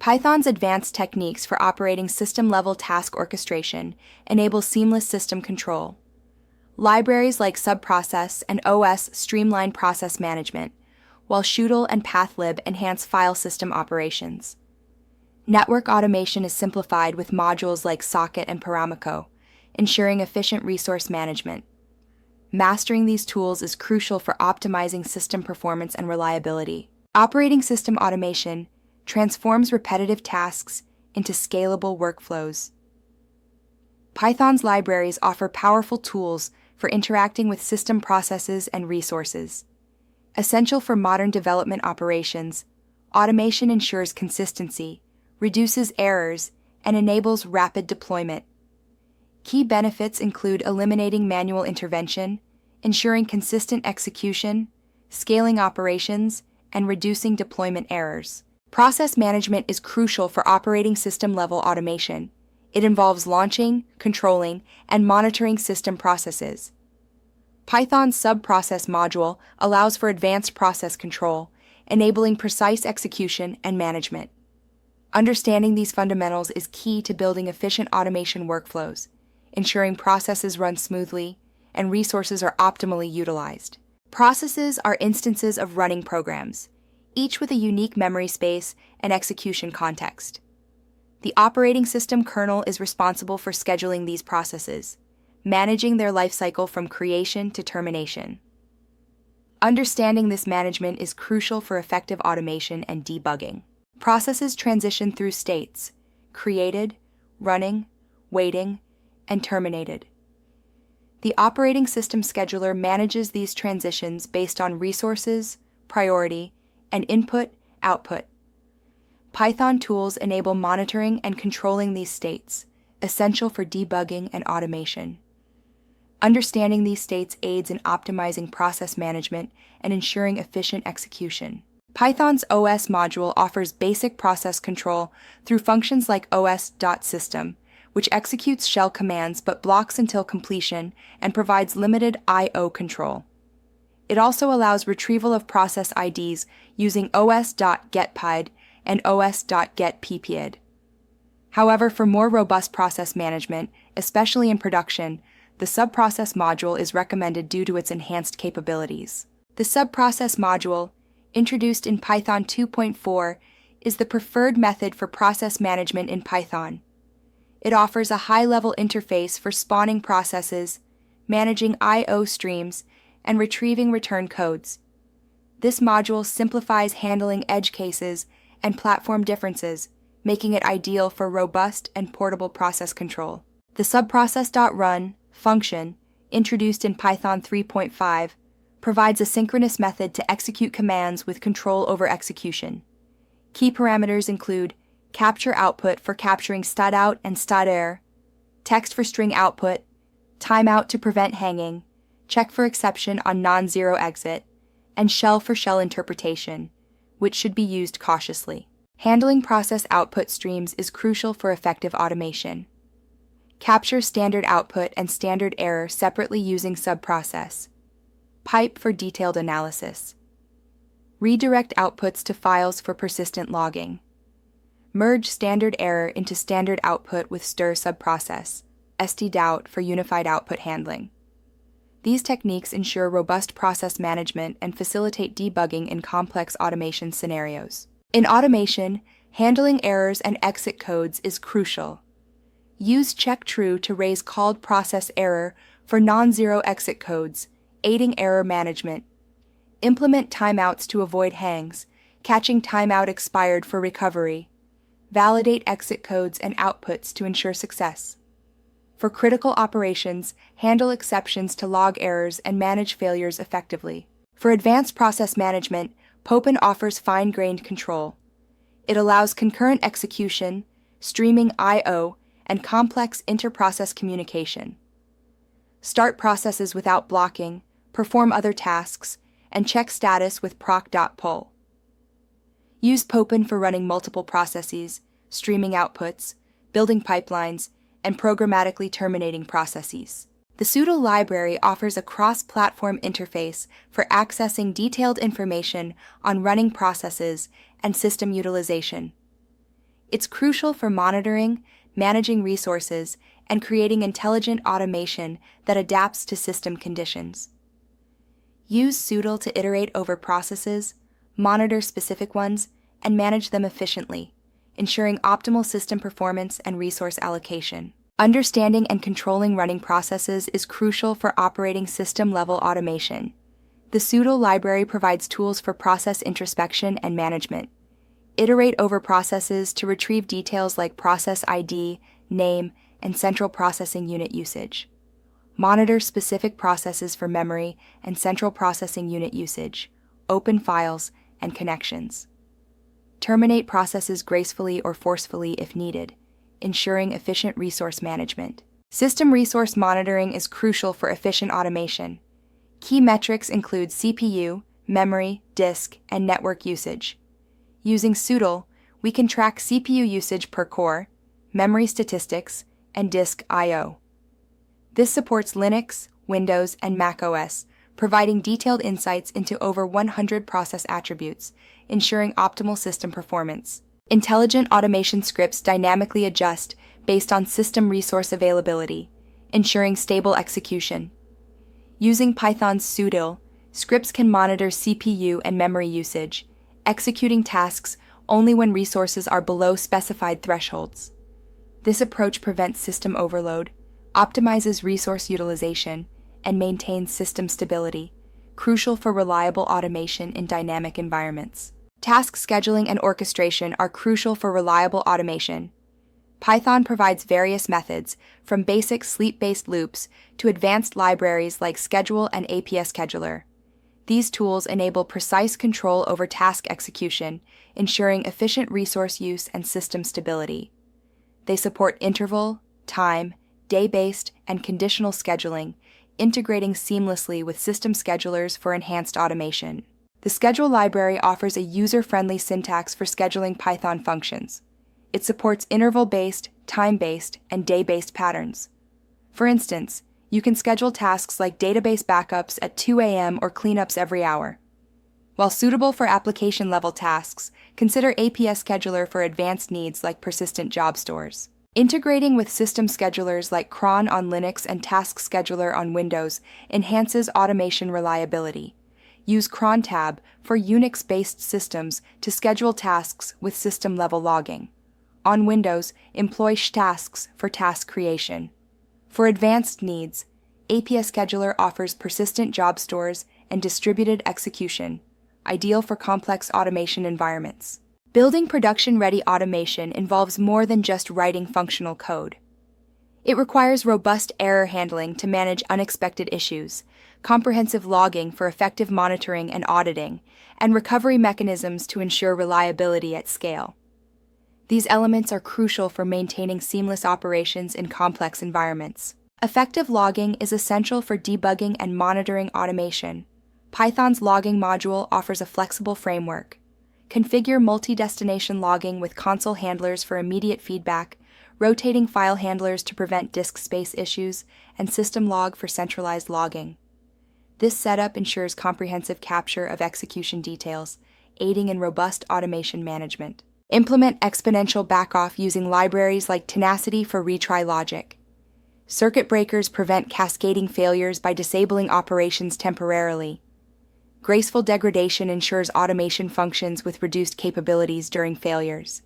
Python's advanced techniques for operating system-level task orchestration enable seamless system control. Libraries like subprocess and OS streamline process management, while Shuttle and Pathlib enhance file system operations. Network automation is simplified with modules like Socket and Paramiko, ensuring efficient resource management. Mastering these tools is crucial for optimizing system performance and reliability. Operating system automation transforms repetitive tasks into scalable workflows. Python's libraries offer powerful tools for interacting with system processes and resources. Essential for modern development operations, automation ensures consistency, reduces errors, and enables rapid deployment. Key benefits include eliminating manual intervention, ensuring consistent execution, scaling operations, and reducing deployment errors. Process management is crucial for operating system-level automation. It involves launching, controlling, and monitoring system processes. Python's subprocess module allows for advanced process control, enabling precise execution and management. Understanding these fundamentals is key to building efficient automation workflows, ensuring processes run smoothly and resources are optimally utilized. Processes are instances of running programs, each with a unique memory space and execution context. The operating system kernel is responsible for scheduling these processes, managing their lifecycle from creation to termination. Understanding this management is crucial for effective automation and debugging. Processes transition through states: created, running, waiting, and terminated. The operating system scheduler manages these transitions based on resources, priority, and input-output. Python tools enable monitoring and controlling these states, essential for debugging and automation. Understanding these states aids in optimizing process management and ensuring efficient execution. Python's OS module offers basic process control through functions like os.system, which executes shell commands but blocks until completion and provides limited I/O control. It also allows retrieval of process IDs using os.getPID and os.getPPID. However, for more robust process management, especially in production, the subprocess module is recommended due to its enhanced capabilities. The subprocess module, introduced in Python 2.4, is the preferred method for process management in Python. It offers a high-level interface for spawning processes, managing I/O streams, and retrieving return codes. This module simplifies handling edge cases and platform differences, making it ideal for robust and portable process control. The subprocess.run function, introduced in Python 3.5, provides a synchronous method to execute commands with control over execution. Key parameters include capture output for capturing stdout and stderr, text for string output, timeout to prevent hanging, check for exception on non-zero exit, and shell for shell interpretation, which should be used cautiously. Handling process output streams is crucial for effective automation. Capture standard output and standard error separately using subprocess. Pipe for detailed analysis. Redirect outputs to files for persistent logging. Merge standard error into standard output with stir subprocess, stdout for unified output handling. These techniques ensure robust process management and facilitate debugging in complex automation scenarios. In automation, handling errors and exit codes is crucial. Use check-true to raise called process error for non-zero exit codes, aiding error management. Implement timeouts to avoid hangs, catching timeout expired for recovery. Validate exit codes and outputs to ensure success. For critical operations, handle exceptions to log errors and manage failures effectively. For advanced process management, Popin offers fine-grained control. It allows concurrent execution, streaming I/O, and complex inter-process communication. Start processes without blocking, perform other tasks, and check status with proc.pull. Use Popin for running multiple processes, streaming outputs, building pipelines, and programmatically terminating processes. The Shuttle library offers a cross-platform interface for accessing detailed information on running processes and system utilization. It's crucial for monitoring, managing resources, and creating intelligent automation that adapts to system conditions. Use SUDL to iterate over processes, monitor specific ones, and manage them efficiently, ensuring optimal system performance and resource allocation. Understanding and controlling running processes is crucial for operating system-level automation. The SUDL library provides tools for process introspection and management. Iterate over processes to retrieve details like process ID, name, and central processing unit usage. Monitor specific processes for memory and central processing unit usage, open files, and connections. Terminate processes gracefully or forcefully if needed, ensuring efficient resource management. System resource monitoring is crucial for efficient automation. Key metrics include CPU, memory, disk, and network usage. Using SUDL, we can track CPU usage per core, memory statistics, and disk I/O. This supports Linux, Windows, and macOS, providing detailed insights into over 100 process attributes, ensuring optimal system performance. Intelligent automation scripts dynamically adjust based on system resource availability, ensuring stable execution. Using Python's SUDL, scripts can monitor CPU and memory usage, executing tasks only when resources are below specified thresholds. This approach prevents system overload, optimizes resource utilization, and maintains system stability, crucial for reliable automation in dynamic environments. Task scheduling and orchestration are crucial for reliable automation. Python provides various methods, from basic sleep-based loops to advanced libraries like Schedule and APS Scheduler. These tools enable precise control over task execution, ensuring efficient resource use and system stability. They support interval, time, day-based, and conditional scheduling, integrating seamlessly with system schedulers for enhanced automation. The Schedule library offers a user-friendly syntax for scheduling Python functions. It supports interval-based, time-based, and day-based patterns. For instance, you can schedule tasks like database backups at 2 a.m. or cleanups every hour. While suitable for application-level tasks, consider APS Scheduler for advanced needs like persistent job stores. Integrating with system schedulers like cron on Linux and Task Scheduler on Windows enhances automation reliability. Use crontab for Unix-based systems to schedule tasks with system-level logging. On Windows, employ shtasks for task creation. For advanced needs, APS Scheduler offers persistent job stores and distributed execution, ideal for complex automation environments. Building production-ready automation involves more than just writing functional code. It requires robust error handling to manage unexpected issues, comprehensive logging for effective monitoring and auditing, and recovery mechanisms to ensure reliability at scale. These elements are crucial for maintaining seamless operations in complex environments. Effective logging is essential for debugging and monitoring automation. Python's logging module offers a flexible framework. Configure multi-destination logging with console handlers for immediate feedback, rotating file handlers to prevent disk space issues, and system log for centralized logging. This setup ensures comprehensive capture of execution details, aiding in robust automation management. Implement exponential backoff using libraries like Tenacity for retry logic. Circuit breakers prevent cascading failures by disabling operations temporarily. Graceful degradation ensures automation functions with reduced capabilities during failures.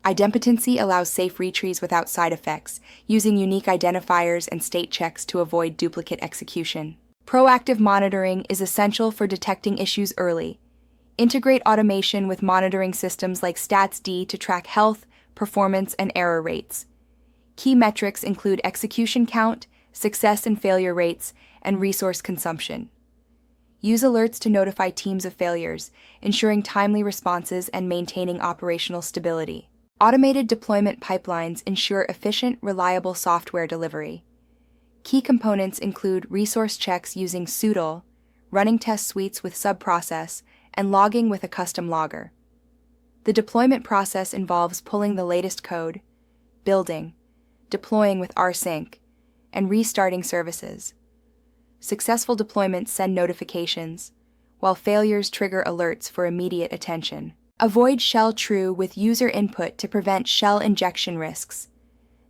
Idempotency allows safe retries without side effects, using unique identifiers and state checks to avoid duplicate execution. Proactive monitoring is essential for detecting issues early. Integrate automation with monitoring systems like StatsD to track health, performance, and error rates. Key metrics include execution count, success and failure rates, and resource consumption. Use alerts to notify teams of failures, ensuring timely responses and maintaining operational stability. Automated deployment pipelines ensure efficient, reliable software delivery. Key components include resource checks using SUDL, running test suites with subprocess, and logging with a custom logger. The deployment process involves pulling the latest code, building, deploying with rsync, and restarting services. Successful deployments send notifications, while failures trigger alerts for immediate attention. Avoid shell true with user input to prevent shell injection risks.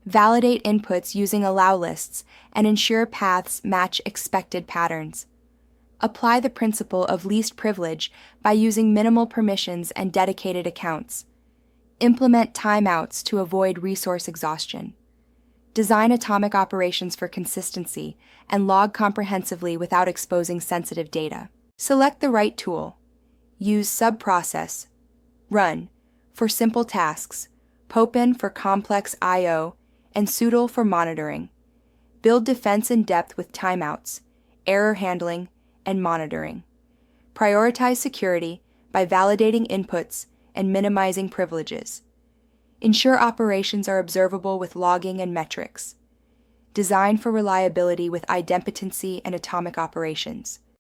Validate inputs using allow lists and ensure paths match expected patterns. Apply the principle of least privilege by using minimal permissions and dedicated accounts. Implement timeouts to avoid resource exhaustion. Design atomic operations for consistency and log comprehensively without exposing sensitive data. Select the right tool. Use subprocess, run, for simple tasks, Popin for complex I/O, and Soodle for monitoring. Build defense in depth with timeouts, error handling, and monitoring. Prioritize security by validating inputs and minimizing privileges. Ensure operations are observable with logging and metrics. Design for reliability with idempotency and atomic operations.